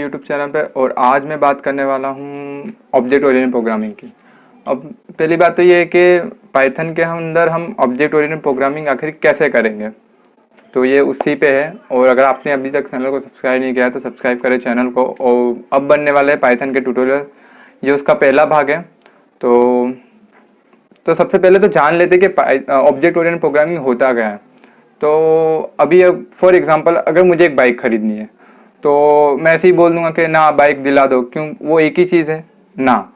YouTube channel पे। और आज मैं बात करने वाला हूँ ऑब्जेक्ट ओरिएंटेड प्रोग्रामिंग की। अब पहली बात तो ये है कि पाइथन के अंदर हम ऑब्जेक्ट ओरिएंटेड प्रोग्रामिंग आखिर कैसे करेंगे, तो ये उसी पे है। और अगर आपने अभी तक चैनल को सब्सक्राइब नहीं किया है तो सब्सक्राइब करें चैनल को। और अब बनने वाले हैं पाइथन के ट्यूटोरियल, ये उसका पहला भाग है। तो सबसे पहले तो जान लेते कि ऑब्जेक्ट ओरिएंटेड प्रोग्रामिंग होता क्या है। तो अभी फॉर एग्जांपल अगर मुझे एक बाइक खरीदनी है तो मैं ऐसे ही बोल दूंगा कि ना बाइक दिला दो, क्यों, वो एक ही चीज़ है ना।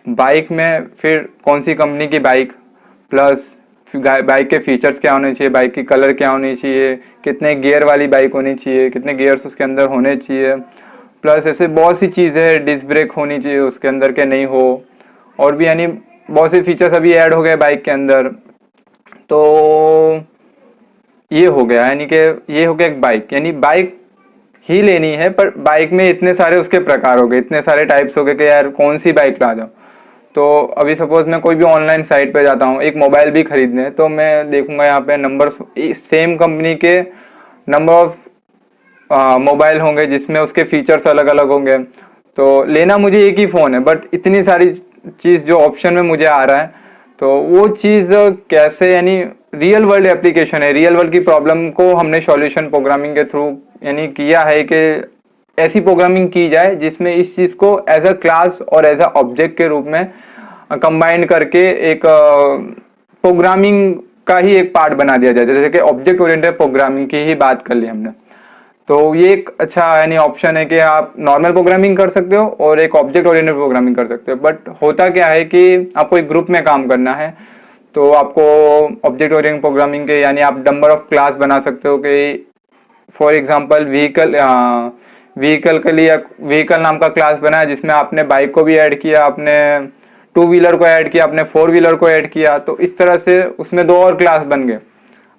बाइक में फिर कौन सी कंपनी की बाइक, प्लस बाइक के फीचर्स क्या होने चाहिए, बाइक की कलर क्या होनी चाहिए, कितने गियर वाली बाइक होनी चाहिए, कितने गियर्स उसके अंदर होने चाहिए, प्लस ऐसे बहुत सी चीज़ें, डिस्क ब्रेक होनी चाहिए उसके अंदर के नहीं हो, और भी यानी बहुत से फीचर्स अभी ऐड हो गए बाइक के अंदर। तो ये हो गया, यानी कि ये हो गया एक बाइक, यानी बाइक ही लेनी है, पर बाइक में इतने सारे उसके प्रकार हो गए, इतने सारे टाइप्स हो गए कि यार कौन सी बाइक ला जाओ। तो अभी सपोज मैं कोई भी ऑनलाइन साइट पे जाता हूँ एक मोबाइल भी खरीदने, तो मैं देखूंगा यहाँ पे नंबर, सेम कंपनी के नंबर ऑफ मोबाइल होंगे जिसमें उसके फीचर्स अलग अलग होंगे। तो लेना मुझे एक ही फ़ोन है, बट इतनी सारी चीज़ जो ऑप्शन में मुझे आ रहा है, तो वो चीज़ कैसे, यानी रियल वर्ल्ड एप्लीकेशन है, रियल वर्ल्ड की प्रॉब्लम को हमने सॉल्यूशन प्रोग्रामिंग के थ्रू यानी किया है कि ऐसी प्रोग्रामिंग की जाए जिसमें इस चीज़ को एज अ क्लास और एज अ ऑब्जेक्ट के रूप में कंबाइन करके एक प्रोग्रामिंग का ही एक पार्ट बना दिया जाए। जैसे कि ऑब्जेक्ट ओरिएंटेड प्रोग्रामिंग की ही बात कर ली हमने, तो ये एक अच्छा यानी ऑप्शन है कि आप नॉर्मल प्रोग्रामिंग कर सकते हो और एक ऑब्जेक्ट ओरिएंटेड प्रोग्रामिंग कर सकते हो। बट होता क्या है कि आपको एक ग्रुप में काम करना है, तो आपको ऑब्जेक्ट ओरिएंटेड प्रोग्रामिंग के यानी आप नंबर ऑफ क्लास बना सकते हो कि फॉर एग्जांपल व्हीकल के लिए व्हीकल नाम का क्लास बनाया जिसमें आपने बाइक को भी ऐड किया, आपने टू व्हीलर को ऐड किया, आपने फोर व्हीलर को ऐड किया, तो इस तरह से उसमें दो और क्लास बन गए।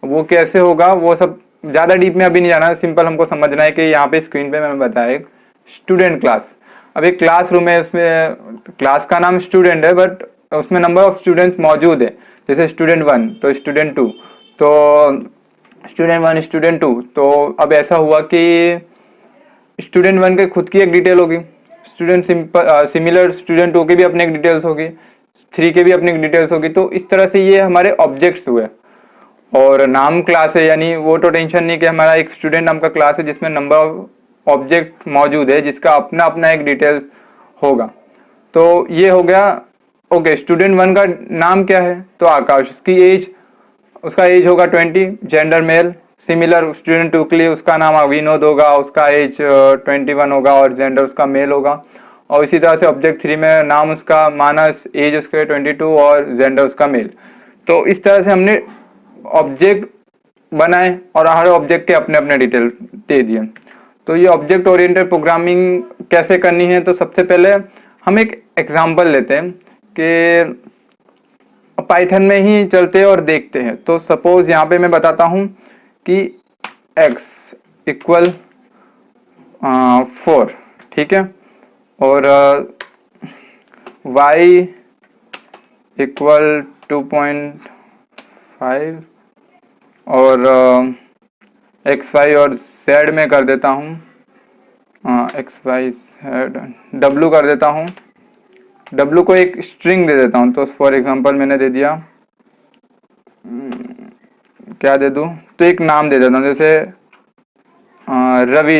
वो कैसे होगा वो सब ज़्यादा डीप में अभी नहीं जाना, सिंपल हमको समझना है कि यहाँ पे स्क्रीन पे मैंने बताया एक स्टूडेंट क्लास। अब एक क्लासरूम है, उसमें क्लास का नाम स्टूडेंट है, बट उसमें नंबर ऑफ स्टूडेंट्स मौजूद है, जैसे स्टूडेंट 1 तो स्टूडेंट 2, तो स्टूडेंट 1 स्टूडेंट 2। तो अब ऐसा हुआ कि स्टूडेंट 1 के खुद की एक डिटेल होगी, स्टूडेंट सिमिलर स्टूडेंट 2 की भी अपनी एक डिटेल्स होगी, 3 के भी अपनी एक डिटेल्स होगी। तो इस तरह से ये हमारे ऑब्जेक्ट्स हुए। और नाम क्लास है, यानी वो तो टेंशन नहीं कि हमारा एक स्टूडेंट नाम का क्लास है जिसमें नंबर ऑफ ऑब्जेक्ट मौजूद है जिसका अपना अपना एक डिटेल्स होगा। तो ये हो गया। ओके, स्टूडेंट 1 का नाम क्या है, तो आकाश, उसकी एज, उसका एज होगा 20, जेंडर मेल। सिमिलर स्टूडेंट 2 के लिए उसका नाम विनोद होगा, उसका एज 21 होगा और जेंडर उसका मेल होगा। और इसी तरह से ऑब्जेक्ट 3 में नाम उसका मानस, एज उसके 22 और जेंडर उसका मेल। तो इस तरह से हमने ऑब्जेक्ट बनाए और हर ऑब्जेक्ट के अपने अपने डिटेल दे दिए। तो ये ऑब्जेक्ट ओरिएंटेड प्रोग्रामिंग कैसे करनी है, तो सबसे पहले हम एक एग्जांपल लेते हैं कि पाइथन में ही चलते हैं और देखते हैं। तो सपोज यहाँ पे मैं बताता हूँ कि x इक्वल 4, ठीक है, और y इक्वल 2.5 और एक्स वाई और जेड में कर देता हूँ, एक्स वाई जेड, डब्लू कर देता हूँ, डब्लू को एक स्ट्रिंग दे देता हूँ। तो फॉर एग्जांपल मैंने दे दिया, क्या दे दूँ, तो एक नाम दे देता हूँ, जैसे रवि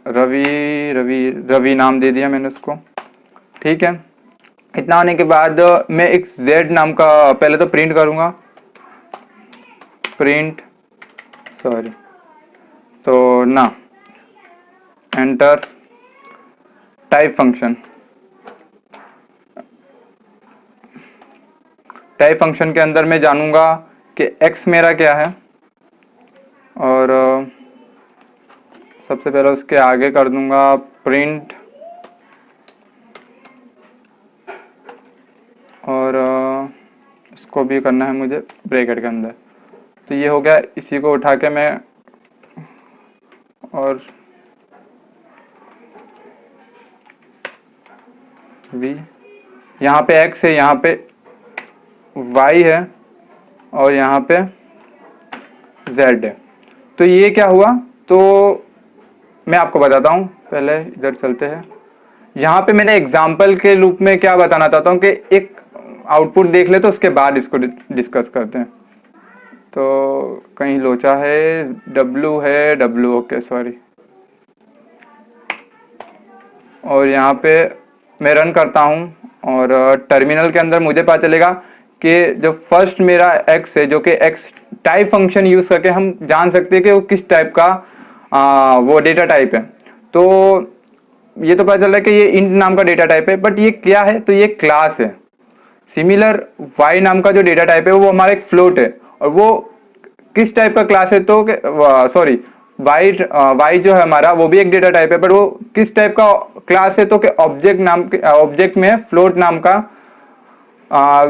रवि रवि रवि नाम दे दिया मैंने उसको, ठीक है। इतना होने के बाद मैं एक जेड नाम का पहले तो प्रिंट करूँगा, प्रिंट सॉरी, तो ना enter type function, type function के अंदर मैं जानूंगा कि x मेरा क्या है, और सबसे पहले उसके आगे कर दूंगा प्रिंट, और इसको भी करना है मुझे ब्रैकेट के अंदर। तो ये हो गया, इसी को उठा के मैं और v, यहाँ पे x है, यहाँ पे y है और यहाँ पे z है। तो ये क्या हुआ, तो मैं आपको बताता हूँ पहले इधर चलते हैं। यहाँ पे मैंने एग्जाम्पल के रूप में क्या बताना चाहता हूँ कि एक आउटपुट देख ले तो उसके बाद इसको डिस्कस करते हैं। तो कहीं लोचा है, W है, W, ओके सॉरी। और यहाँ पे मैं रन करता हूँ और टर्मिनल के अंदर मुझे पता चलेगा कि जो फर्स्ट मेरा x है, जो कि x टाइप फंक्शन यूज करके हम जान सकते हैं कि वो किस टाइप का वो डेटा टाइप है। तो ये तो पता चल रहा है कि ये इंट नाम का डेटा टाइप है, बट ये क्या है, तो ये क्लास है। सिमिलर y नाम का जो डेटा टाइप है वो हमारा एक फ्लोट है, और वो किस टाइप का क्लास है, तो सॉरी y जो है हमारा वो भी एक डेटा टाइप है, बट वो किस टाइप का क्लास है, तो कि ऑब्जेक्ट में फ्लोट नाम का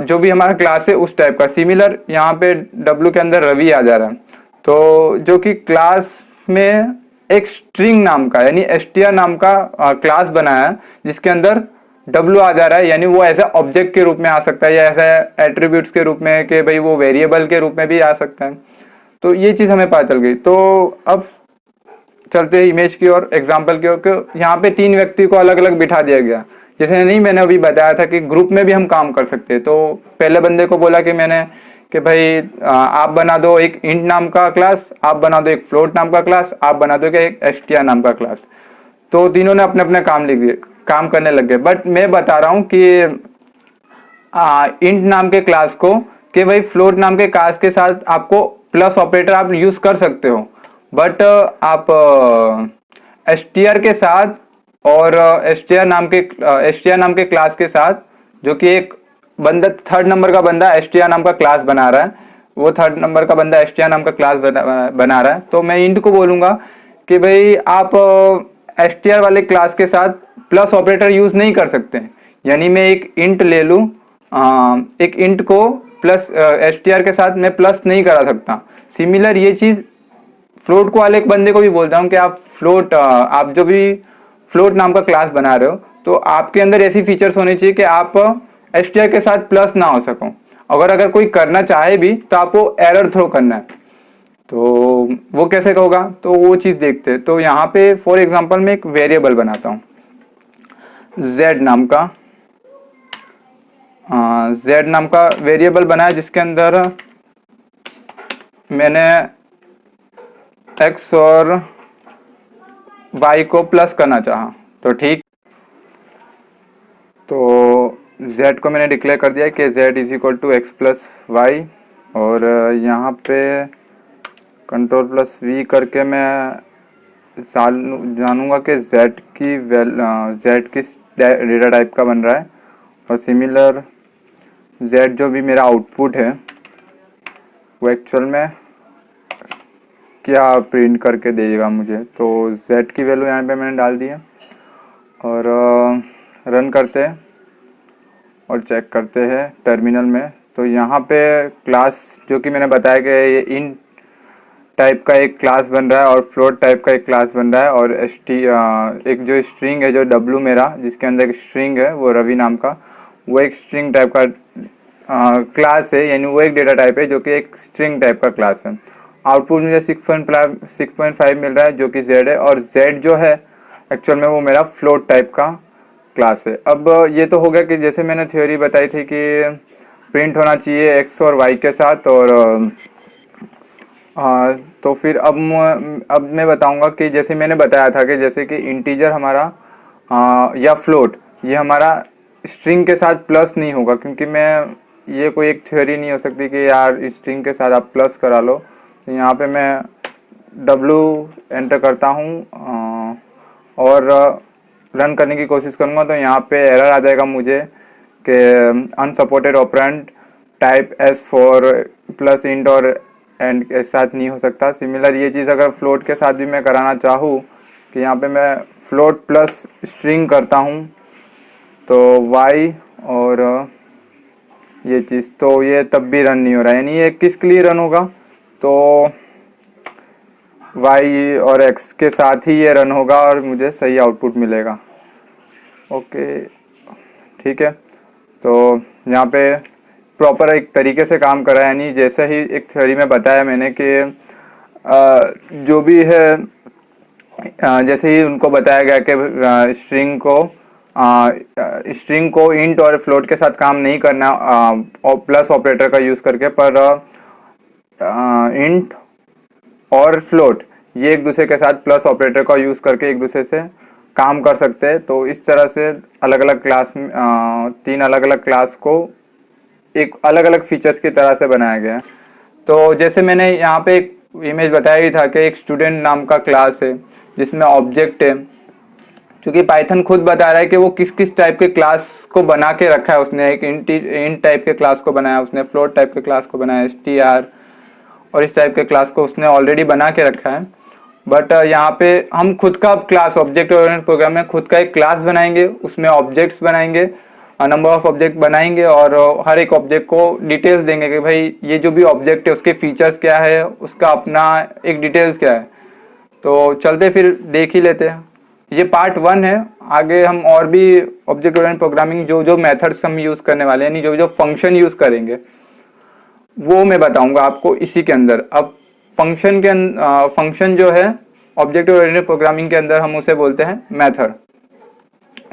जो भी हमारा क्लास है उस टाइप का। सिमिलर यहाँ पे W के अंदर रवि आ जा रहा है, तो जो कि क्लास में एक स्ट्रिंग नाम का यानी str नाम का क्लास बनाया है, जिसके अंदर W आ जा रहा है, यानी वो ऐसा ऑब्जेक्ट के रूप में आ सकता है या ऐसा एट्रीब्यूट्स के रूप में कि भाई वो वेरिएबल के रूप में भी आ सकता है। तो ये चीज हमें पता चल गई। तो अब चलते हैं इमेज की और एग्जाम्पल की ओर। यहाँ पे 3 व्यक्ति को अलग अलग बिठा दिया गया, जैसे नहीं मैंने अभी बताया था कि ग्रुप में भी हम काम कर सकते हैं। तो पहले बंदे को बोला कि मैंने कि भाई आप बना दो एक इंट नाम का क्लास, आप बना दो एक फ्लोट नाम का क्लास, आप बना दो एक str नाम का क्लास। तो तीनों ने अपने अपने काम करने लग गए। बट मैं बता रहा हूँ कि इंट नाम के क्लास को कि भाई फ्लोट नाम के क्लास के साथ आपको प्लस ऑपरेटर आप यूज कर सकते हो, बट आप str के साथ और str नाम के क्लास के साथ, जो कि एक बंदा थर्ड नंबर का बंदा str नाम का क्लास बना रहा है, वो थर्ड नंबर का बंदा str नाम का क्लास बना रहा है, तो मैं इंट को बोलूंगा कि भाई आप str वाले क्लास के साथ प्लस ऑपरेटर यूज नहीं कर सकते। यानी मैं एक इंट ले लूं, एक इंट को प्लस str के साथ मैं प्लस नहीं करा सकता। सिमिलर ये चीज फ्लोट को वाले एक बंदे को भी बोलता हूँ कि आप जो भी फ्लोट नाम का क्लास बना रहे हो, तो आपके अंदर ऐसी फीचर्स होनी चाहिए कि आप str के साथ प्लस ना हो सको। अगर कोई करना चाहे भी तो आपको एरर थ्रो करना है, तो वो कैसे होगा, तो वो चीज देखते हैं। तो यहाँ पे फॉर एग्जांपल मैं एक वेरिएबल बनाता हूँ z नाम का वेरिएबल बनाया, जिसके अंदर मैंने x और y को प्लस करना चाहा। तो ठीक, तो z को मैंने डिक्लेयर कर दिया कि z is equal to x plus y, और यहाँ पे कंट्रोल प्लस v करके मैं जानूंगा कि z किस डेटा टाइप का बन रहा है। और सिमिलर z जो भी मेरा आउटपुट है वो एक्चुअल में क्या प्रिंट करके देगा मुझे। तो z की वैल्यू यहाँ पे मैंने डाल दी है, और रन करते हैं और चेक करते हैं टर्मिनल में। तो यहाँ पे क्लास जो कि मैंने बताया कि ये इन टाइप का एक क्लास बन रहा है और फ्लोट टाइप का एक क्लास बन रहा है, और एक जो स्ट्रिंग है जो W मेरा जिसके अंदर एक स्ट्रिंग है वो रवि नाम का, वो एक स्ट्रिंग टाइप का क्लास है, यानी वो एक डेटा टाइप है जो कि एक स्ट्रिंग टाइप का क्लास है। आउटपुट मुझे 6.5 मिल रहा है जो कि z है, और z जो है एक्चुअल में वो मेरा फ्लोट टाइप का क्लास है। अब ये तो हो गया कि जैसे मैंने थ्योरी बताई थी कि प्रिंट होना चाहिए x और y के साथ, और तो फिर अब मैं बताऊंगा कि जैसे मैंने बताया था कि जैसे कि इंटीजर हमारा या फ्लोट ये हमारा स्ट्रिंग के साथ प्लस नहीं होगा, क्योंकि मैं ये कोई एक थ्योरी नहीं हो सकती कि यार स्ट्रिंग के साथ आप प्लस करा लो। तो यहाँ पे मैं W एंटर करता हूँ और रन करने की कोशिश करूँगा, तो यहाँ पे एरर आ जाएगा मुझे कि unsupported operand type S for plus int और एंड के साथ नहीं हो सकता। सिमिलर ये चीज़ अगर फ्लोट के साथ भी मैं कराना चाहूँ कि यहाँ पे मैं फ्लोट प्लस स्ट्रिंग करता हूँ तो y और ये चीज़, तो ये तब भी रन नहीं हो रहा है। यानी ये किसके लिए रन होगा, तो y और x के साथ ही ये रन होगा और मुझे सही आउटपुट मिलेगा। ओके ठीक है, तो यहाँ पे प्रॉपर एक तरीके से काम कर रहा है। यानी जैसे ही एक थ्योरी में बताया मैंने कि जो भी है जैसे ही उनको बताया गया कि स्ट्रिंग को इंट और फ्लोट के साथ काम नहीं करना और प्लस ऑपरेटर का यूज़ करके, पर इंट और फ्लोट ये एक दूसरे के साथ प्लस ऑपरेटर का यूज़ करके एक दूसरे से काम कर सकते हैं। तो इस तरह से अलग अलग क्लास में 3 अलग अलग क्लास को एक अलग अलग फीचर्स की तरह से बनाया गया है। तो जैसे मैंने यहाँ पे एक इमेज बताया ही था कि एक स्टूडेंट नाम का क्लास है जिसमें ऑब्जेक्ट है, क्योंकि पाइथन खुद बता रहा है कि वो किस किस टाइप के क्लास को बना के रखा है। उसने एक इंट टाइप के क्लास को बनाया, उसने फ्लोट टाइप के क्लास को बनाया, str और इस टाइप के क्लास को उसने ऑलरेडी बना के रखा है। बट यहाँ पे हम खुद का क्लास, ऑब्जेक्ट ओरिएंटेड प्रोग्राम में खुद का एक क्लास बनाएंगे, उसमें ऑब्जेक्ट्स बनाएंगे, नंबर ऑफ ऑब्जेक्ट बनाएंगे और हर एक ऑब्जेक्ट को डिटेल्स देंगे कि भाई ये जो भी ऑब्जेक्ट है उसके फीचर्स क्या है, उसका अपना एक डिटेल्स क्या है। तो चलते फिर देख ही लेते हैं। ये पार्ट 1 है। आगे हम और भी ऑब्जेक्ट ओरिएंटेड प्रोग्रामिंग जो जो मेथड्स हम यूज़ करने वाले हैं, यानी जो जो फंक्शन यूज़ करेंगे वो मैं बताऊंगा आपको इसी के अंदर। अब फंक्शन जो है ऑब्जेक्ट ओरिएंटेड प्रोग्रामिंग के अंदर हम उसे बोलते हैं मेथड।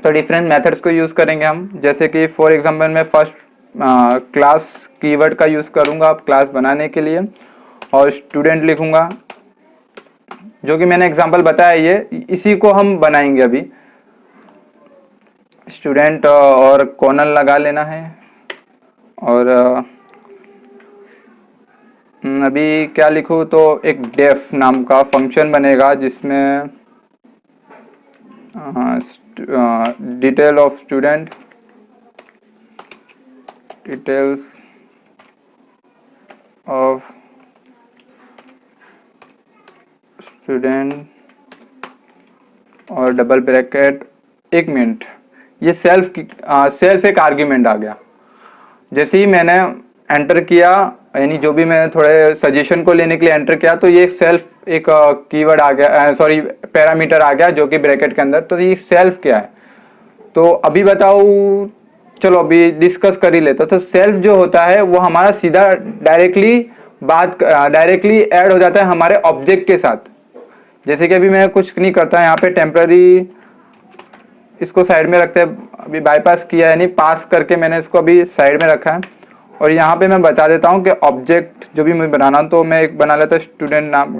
तो डिफरेंट मेथड्स को यूज़ करेंगे हम, जैसे कि फॉर एग्जांपल मैं फर्स्ट क्लास कीवर्ड का यूज़ करूंगा क्लास बनाने के लिए और स्टूडेंट लिखूंगा, जो कि मैंने एग्जांपल बताया ये इसी को हम बनाएंगे अभी। स्टूडेंट और कॉर्नर लगा लेना है और अभी क्या लिखूँ, तो एक डेफ नाम का फंक्शन बनेगा जिसमें detail of student, details of student और डबल ब्रैकेट 1 मिनट, ये सेल्फ एक आर्ग्यूमेंट आ गया। जैसे ही मैंने एंटर किया, यानी जो भी मैं थोड़े सजेशन को लेने के लिए एंटर किया, तो ये एक कीवर्ड आ गया, सॉरी पैरामीटर आ गया जो कि ब्रैकेट के अंदर। तो ये सेल्फ क्या है, तो अभी बताओ, चलो अभी डिस्कस कर ही लेते। तो सेल्फ जो होता है वो हमारा सीधा डायरेक्टली ऐड हो जाता है हमारे ऑब्जेक्ट के साथ। जैसे कि अभी मैं कुछ नहीं करता, यहाँ पे टेम्पररी इसको साइड में रखते हैं, अभी बाईपास किया है, यानी पास करके मैंने इसको अभी साइड में रखा है। और यहाँ पे मैं बता देता हूँ कि ऑब्जेक्ट जो भी मैं बनाना, तो मैं एक बना लेता स्टूडेंट नाम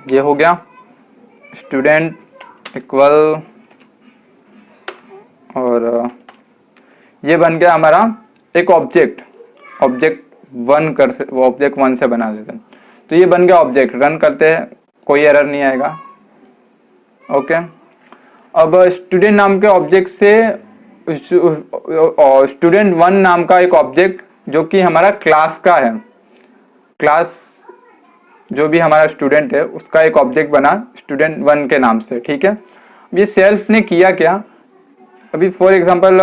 ये हो गया स्टूडेंट इक्वल, और ये बन गया हमारा एक ऑब्जेक्ट 1 से बना देते हैं। तो ये बन गया ऑब्जेक्ट। रन करते हैं, कोई एरर नहीं आएगा। ओके, अब स्टूडेंट नाम के ऑब्जेक्ट से स्टूडेंट 1 नाम का एक ऑब्जेक्ट जो कि हमारा क्लास का है, क्लास जो भी हमारा स्टूडेंट है उसका एक ऑब्जेक्ट बना स्टूडेंट 1 के नाम से। ठीक है, अब ये सेल्फ ने किया क्या, अभी फॉर एग्जांपल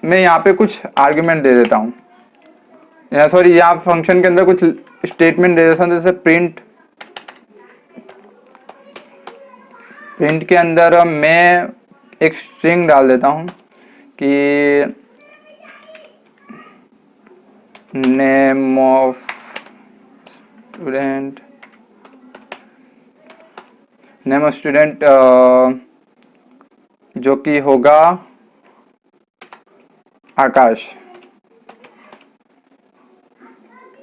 मैं यहाँ पे कुछ आर्ग्यूमेंट दे देता हूँ, सॉरी यहाँ फंक्शन के अंदर कुछ स्टेटमेंट दे देता हूँ। जैसे प्रिंट के अंदर मैं एक स्ट्रिंग डाल देता हूँ कि नेम ऑफ स्टूडेंट जो कि होगा आकाश।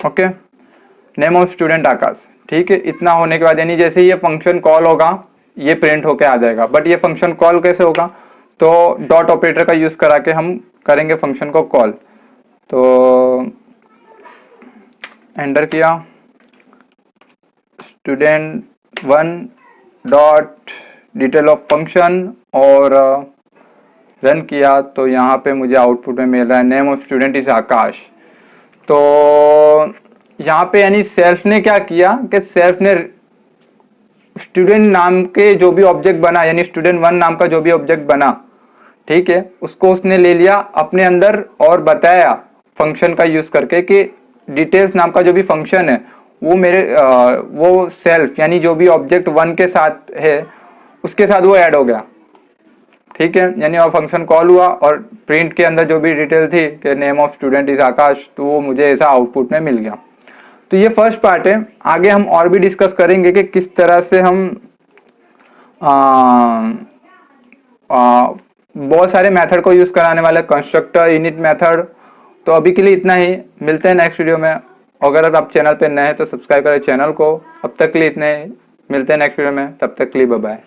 ओके, नेम ऑफ स्टूडेंट आकाश। ठीक है, इतना होने के बाद यानी जैसे ये फंक्शन कॉल होगा ये प्रिंट होके आ जाएगा। बट ये फंक्शन कॉल कैसे होगा, तो डॉट ऑपरेटर का यूज करा के हम करेंगे फंक्शन को कॉल। तो एंटर किया student 1 dot detail of function और रन किया, तो यहाँ पे मुझे आउटपुट में मिल रहा है नेम ऑफ स्टूडेंट इज आकाश। तो यहाँ पे यानी सेल्फ ने क्या किया कि सेल्फ ने स्टूडेंट नाम के जो भी ऑब्जेक्ट बना, यानी स्टूडेंट 1 नाम का जो भी ऑब्जेक्ट बना, ठीक है, उसको उसने ले लिया अपने अंदर और बताया फंक्शन का यूज करके कि डिटेल्स नाम का जो भी फंक्शन है वो वो सेल्फ यानी जो भी ऑब्जेक्ट 1 के साथ है उसके साथ वो ऐड हो गया। ठीक है, यानी और फंक्शन कॉल हुआ और प्रिंट के अंदर जो भी डिटेल थी कि नेम ऑफ स्टूडेंट इज आकाश, तो वो मुझे ऐसा आउटपुट में मिल गया। तो ये फर्स्ट पार्ट है। आगे हम और भी डिस्कस करेंगे कि किस तरह से हम बहुत सारे मेथड को यूज कराने वाले, कंस्ट्रक्टर, इनिट मेथड। तो अभी के लिए इतना ही, मिलते हैं नेक्स्ट वीडियो में। अगर आप चैनल पे नए हैं तो सब्सक्राइब करें चैनल को। अब तक के लिए इतने ही, मिलते हैं नेक्स्ट वीडियो में, तब तक के लिए बाय बाय।